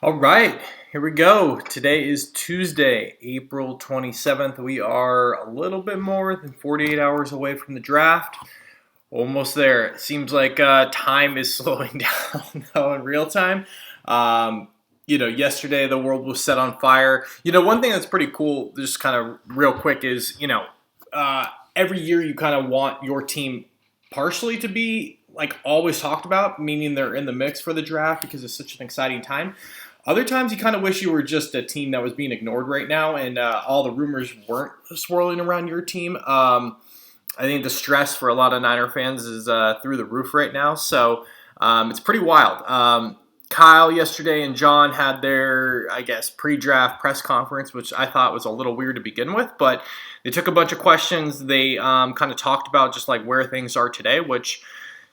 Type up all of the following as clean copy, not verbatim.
All right, here we go. Today is Tuesday, April 27th. We are a little bit more than 48 hours away from the draft. Almost there. It seems like time is slowing down though in real time. Yesterday the world was set on fire. One thing that's pretty cool, just kind of real quick, is uh, every year you kind of want your team partially to be like always talked about, meaning they're in the mix for the draft because it's such an exciting time. Other times you kind of wish you were just a team that was being ignored right now, and all the rumors weren't swirling around your team. I think the stress for a lot of Niner fans is through the roof right now, so it's pretty wild. Kyle yesterday and John had their, I guess, pre-draft press conference, which I thought was a little weird to begin with, but they took a bunch of questions. They kind of talked about just like where things are today, which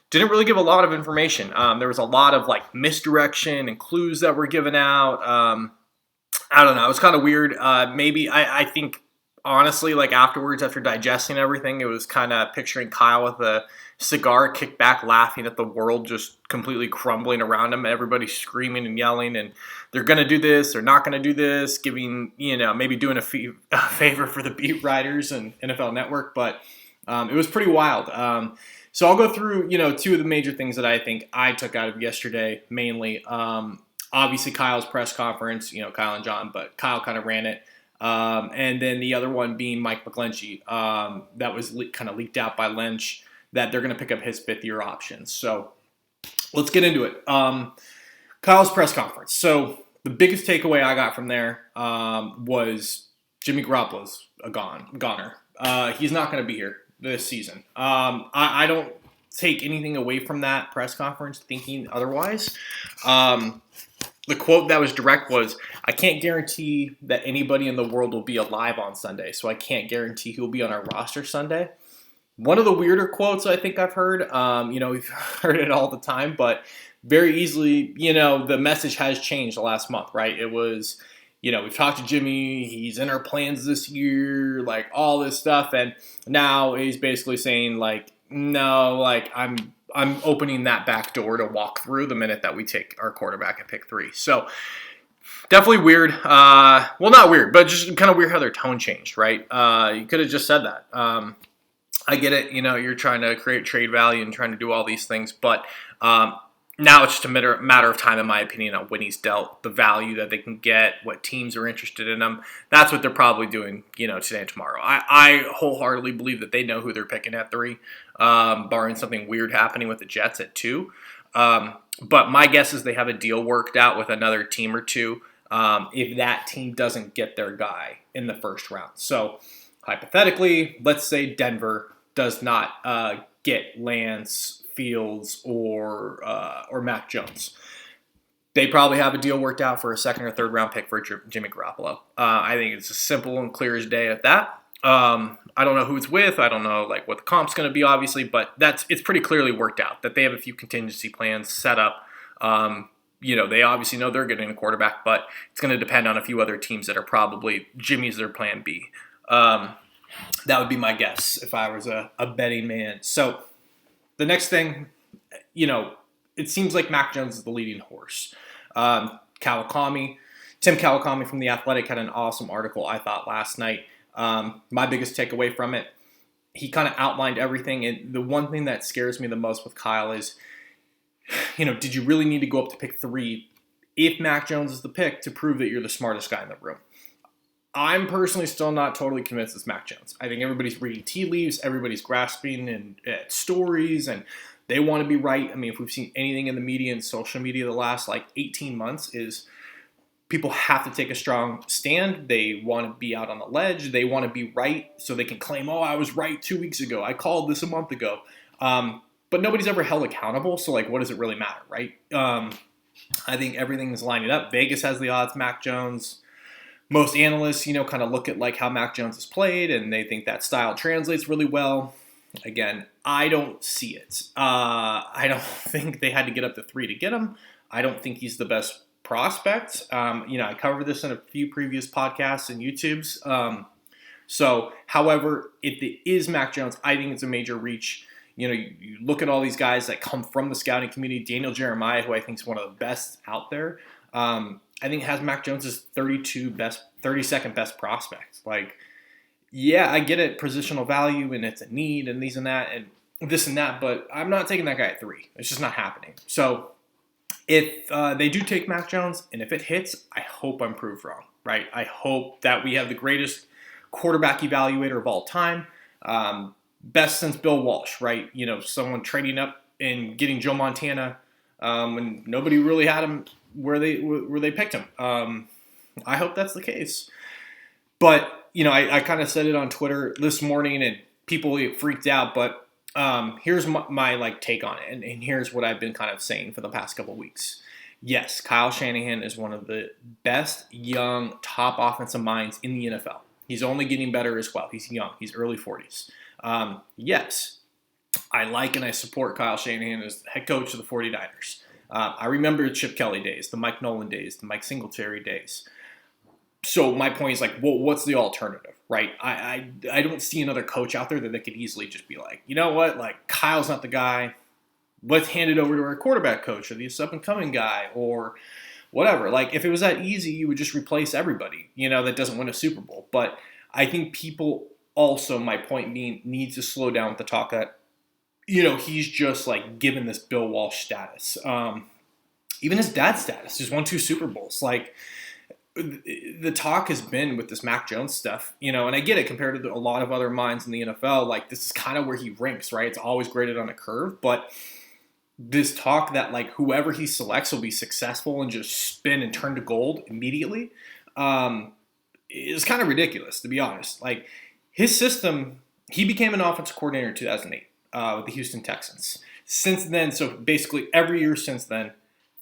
didn't really give a lot of information. There was a lot of like misdirection and clues that were given out. I don't know. It was kind of weird. Maybe I think honestly, like afterwards, after digesting everything, it was kind of picturing Kyle with a cigar, kicked back, laughing at the world just completely crumbling around him. Everybody screaming and yelling, and they're going to do this, they're not going to do this, giving, maybe doing a favor for the beat writers and NFL Network. But it was pretty wild. So I'll go through, two of the major things that I think I took out of yesterday, mainly. Obviously, Kyle's press conference, Kyle and John, but Kyle kind of ran it. And then the other one being Mike McGlinchey, that was kind of leaked out by Lynch, that they're going to pick up his fifth-year option. So let's get into it. Kyle's press conference. So the biggest takeaway I got from there was Jimmy Garoppolo's a goner. He's not going to be here this season. I don't take anything away from that press conference thinking otherwise. The quote that was direct was, "I can't guarantee that anybody in the world will be alive on Sunday, so I can't guarantee he'll be on our roster Sunday." One of the weirder quotes I think I've heard. We've heard it all the time, but very easily, the message has changed the last month, right? It was, we've talked to Jimmy, he's in our plans this year, like all this stuff, and now he's basically saying like, no, like I'm opening that back door to walk through the minute that we take our quarterback at pick 3. So definitely weird. Well, not weird, but just kind of weird how their tone changed, right? You could have just said that. I get it. You're trying to create trade value and trying to do all these things, but now it's just a matter of time, in my opinion, on when he's dealt, the value that they can get, what teams are interested in them. That's what they're probably doing, today and tomorrow. I wholeheartedly believe that they know who they're picking at 3, barring something weird happening with the Jets at 2. But my guess is they have a deal worked out with another team or two if that team doesn't get their guy in the first round. So hypothetically, let's say Denver does not get Lance, Fields, or Mac Jones. They probably have a deal worked out for a second or third round pick for Jimmy Garoppolo. I think it's as simple and clear as day at that. I don't know who it's with. I don't know like what the comp's going to be, obviously, but it's pretty clearly worked out that they have a few contingency plans set up. They obviously know they're getting a quarterback, but it's going to depend on a few other teams that are probably Jimmy's their plan B. That would be my guess if I was a betting man. So the next thing, it seems like Mac Jones is the leading horse. Tim Kawakami from The Athletic had an awesome article, I thought, last night. My biggest takeaway from it, he kind of outlined everything. And the one thing that scares me the most with Kyle is, did you really need to go up to pick 3 if Mac Jones is the pick to prove that you're the smartest guy in the room? I'm personally still not totally convinced it's Mac Jones. I think everybody's reading tea leaves, everybody's grasping at stories, and they want to be right. I mean, if we've seen anything in the media and social media the last 18 months is people have to take a strong stand. They want to be out on the ledge. They want to be right so they can claim, oh, I was right 2 weeks ago. I called this a month ago. But nobody's ever held accountable, so what does it really matter, right? I think everything is lining up. Vegas has the odds, Mac Jones. Most analysts, kind of look at how Mac Jones has played, and they think that style translates really well. Again, I don't see it. I don't think they had to get up to 3 to get him. I don't think he's the best prospect. I covered this in a few previous podcasts and YouTubes. However, if it is Mac Jones, I think it's a major reach. You look at all these guys that come from the scouting community. Daniel Jeremiah, who I think is one of the best out there. I think has Mac Jones as 32nd best prospect. Like, yeah, I get it, positional value, and it's a need, and these and that, and this and that, but I'm not taking that guy at 3. It's just not happening. So if they do take Mac Jones, and if it hits, I hope I'm proved wrong, right? I hope that we have the greatest quarterback evaluator of all time, best since Bill Walsh, right? Someone trading up and getting Joe Montana when nobody really had him where they picked him. I hope that's the case. But, I kind of said it on Twitter this morning, and people freaked out, but here's my take on it, and here's what I've been kind of saying for the past couple of weeks. Yes, Kyle Shanahan is one of the best young top offensive minds in the NFL. He's only getting better as well. He's young. He's early 40s. Yes, I like and I support Kyle Shanahan as head coach of the 49ers. I remember the Chip Kelly days, the Mike Nolan days, the Mike Singletary days. So my point is well, what's the alternative, right? I don't see another coach out there that they could easily just be like, you know what, Kyle's not the guy. Let's hand it over to our quarterback coach or the up-and-coming guy or whatever. If it was that easy, you would just replace everybody, that doesn't win a Super Bowl. But I think people also, my point being, need to slow down with the talk that, he's just given this Bill Walsh status. Even his dad's status. He's won 2 Super Bowls. The talk has been with this Mac Jones stuff, and I get it compared to a lot of other minds in the NFL. This is kind of where he ranks, right? It's always graded on a curve, but this talk that whoever he selects will be successful and just spin and turn to gold immediately is kind of ridiculous, to be honest. His system, he became an offensive coordinator in 2008 with the Houston Texans. Since then, so basically every year since then,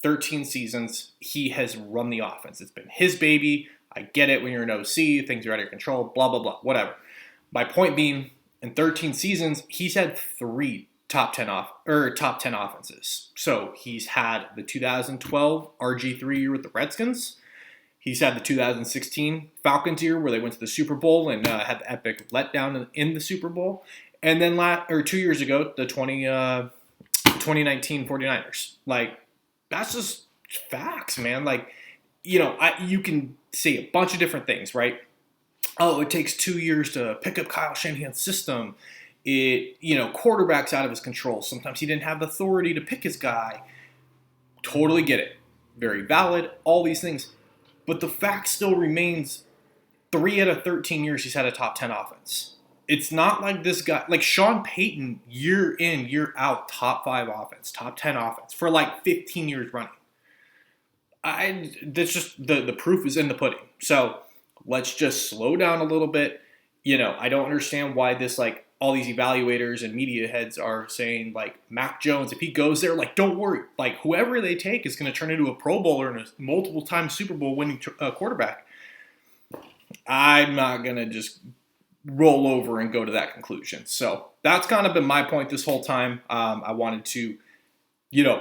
13 seasons, he has run the offense. It's been his baby. I get it when you're an OC, things are out of your control, blah, blah, blah, whatever. My point being, in 13 seasons, he's had 3 top 10 offenses. So he's had the 2012 RG3 year with the Redskins. He's had the 2016 Falcons year where they went to the Super Bowl and had the epic letdown in the Super Bowl. And then 2 years ago, the 2019 49ers. That's just facts, man. You can say a bunch of different things, right? Oh, it takes 2 years to pick up Kyle Shanahan's system. Quarterback's out of his control. Sometimes he didn't have the authority to pick his guy. Totally get it. Very valid, all these things. But the fact still remains 3 out of 13 years he's had a top 10 offense. It's not like this guy, Sean Payton, year in, year out, top 5 offense, top 10 offense for 15 years running. That's just, the proof is in the pudding. So let's just slow down a little bit. I don't understand why this, all these evaluators and media heads are saying, Mac Jones, if he goes there, don't worry. Whoever they take is going to turn into a Pro Bowler and a multiple-time Super Bowl winning quarterback. I'm not going to just roll over and go to that conclusion. So that's kind of been my point this whole time. I wanted to,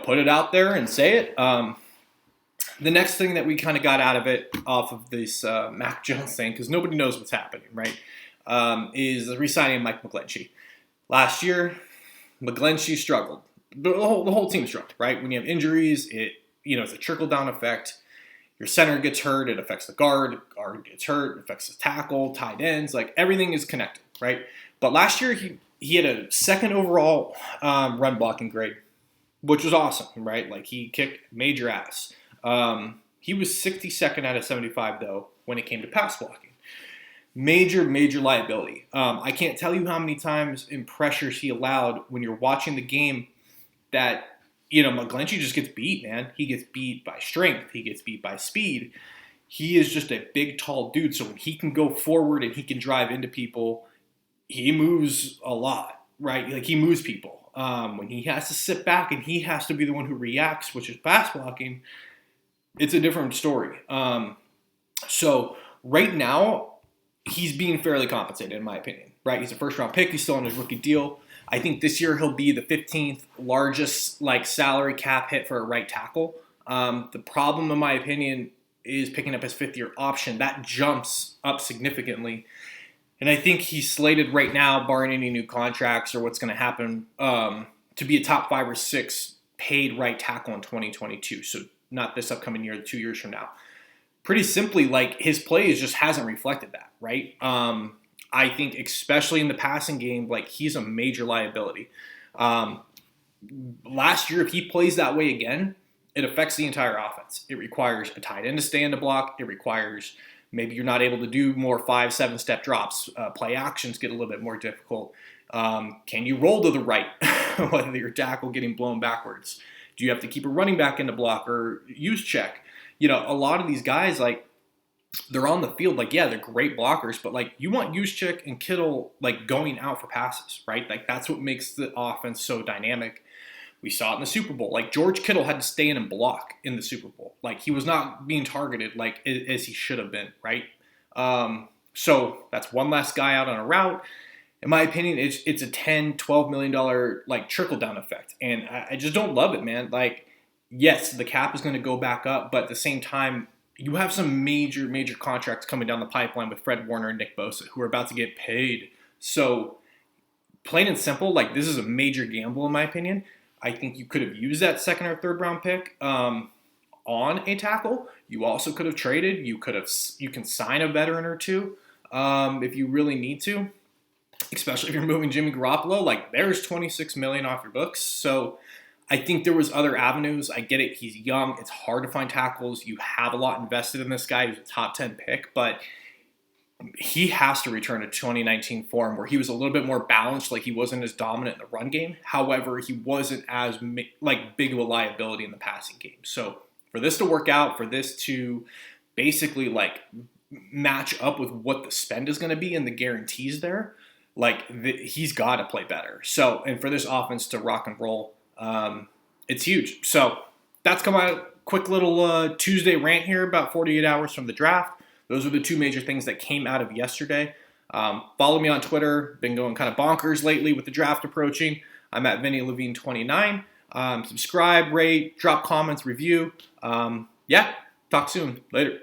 put it out there and say it. The next thing that we kind of got out of it off of this Mac Jones thing, because nobody knows what's happening, right, is the re-signing of Mike McGlinchey. Last year, McGlinchey struggled. The whole team struggled, right? When you have injuries, it's a trickle-down effect. Your center gets hurt, it affects the guard gets hurt, it affects the tackle, tight ends, everything is connected, right? But last year, he had a 2nd overall run blocking grade, which was awesome, right? He kicked major ass. He was 62nd out of 75, though, when it came to pass blocking. Major liability. I can't tell you how many times in pressures he allowed when you're watching the game that, McGlinchey just gets beat, man. He gets beat by strength. He gets beat by speed. He is just a big, tall dude. So when he can go forward and he can drive into people, he moves a lot, right? He moves people. When he has to sit back and he has to be the one who reacts, which is pass blocking, it's a different story. So right now, he's being fairly compensated, in my opinion, right? He's a first-round pick. He's still on his rookie deal. I think this year he'll be the 15th largest salary cap hit for a right tackle. The problem, in my opinion, is picking up his 5th-year option. That jumps up significantly. And I think he's slated right now, barring any new contracts or what's going to happen, to be a top 5 or 6 paid right tackle in 2022. So not this upcoming year, 2 years from now. pretty simply, like his play just hasn't reflected that, right? I think especially in the passing game, like he's a major liability. Um, Last year, if he plays that way again, it affects the entire offense. It requires a tight end to stay in the block. It requires maybe you're not able to do more 5-7 step drops. Play actions get a little bit more difficult. Can you roll to the right whether your tackle getting blown backwards? Do you have to keep a running back in the block or use check? A lot of these guys, like, they're on the field, like, yeah, they're great blockers, but like you want Juszczyk and Kittle like going out for passes, right? Like that's what makes the offense so dynamic. We saw it in the Super Bowl. Like George Kittle had to stay in and block in the Super Bowl. Like he was not being targeted like as he should have been, right? So that's one less guy out on a route. In my opinion, it's a $10-12 million like trickle down effect, and I just don't love it, man. Like, yes, the cap is going to go back up, but at the same time, you have some major contracts coming down the pipeline with Fred Warner and Nick Bosa who are about to get paid. So, plain and simple, like this is a major gamble in my opinion. I think you could have used that second or third round pick on a tackle. You also could have traded. You can sign a veteran or two if you really need to, especially if you're moving Jimmy Garoppolo. Like there's $26 million off your books. So I think there was other avenues. I get it. He's young. It's hard to find tackles. You have a lot invested in this guy. He's a top 10 pick, but he has to return to 2019 form where he was a little bit more balanced. Like he wasn't as dominant in the run game. However, he wasn't as like big of a liability in the passing game. So for this to work out, for this to basically like match up with what the spend is going to be and the guarantees there, like he's got to play better. So, and for this offense to rock and roll, it's huge. So that's come out. Quick little Tuesday rant here about 48 hours from the draft. Those are the two major things that came out of yesterday. Follow me on Twitter. Been going kind of bonkers lately with the draft approaching. I'm at Vinny Levine 29. Subscribe, rate, drop comments, review. Yeah, talk soon. Later.